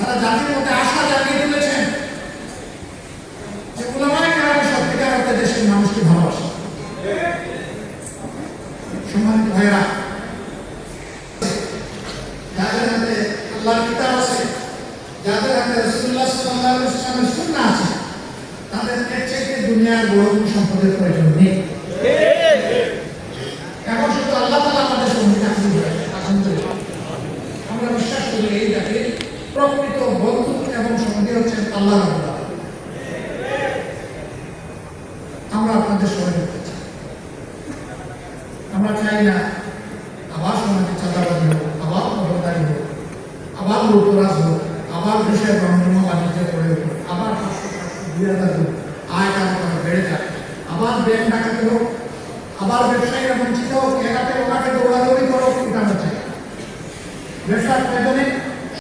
তারা জাতির মধ্যে আশা জাগিয়ে তুলেছেন যে উলামায়ে কেরাম সত্যিকার অর্থে দেশের মানুষকে ভালোবাসে। সম্মানিত ভাইয়েরা, যাদের হাতে আল্লাহর কিতাব আছে, যাদের হাতে রাসূলুল্লাহ সাল্লাল্লাহু আলাইহি ওয়াসাল্লামের সুন্নাহ আছে, তাদের এর চাইতে দুনিয়ার বড় কোনো সম্পদের প্রয়োজন নেই। এখন শুধু আল্লাহ তাআলা আমাদের সঙ্গে থাকবেন। আলহামদুলিল্লাহ, আমরা বিশ্বাস করি এই জাতির প্রকৃত বন্ধু এবং সঙ্গী হচ্ছেন আল্লাহ রাব্বুল আলামিন। আমরা আপনাদের সঙ্গে থাকছি। আমরা চাই না আবার সমাজে চাঁদাবাজি হোক, আবার খবরদারি হোক, আবার লুটতরাজ হোক, আবার দেশের রমরমা বাণিজ্য করে হোক, আবার 500-2000 হোক, আয় কারণ বেড়ে যায়, আবার ব্যাংক ডাকাতি হোক, আবার ব্যবসায়ীরা বঞ্চিত হোক, এলাকাতে ওনাকে দৌড়াদৌড়ি করো, এটা আমরা চাই। ব্যবসার প্রয়োজনে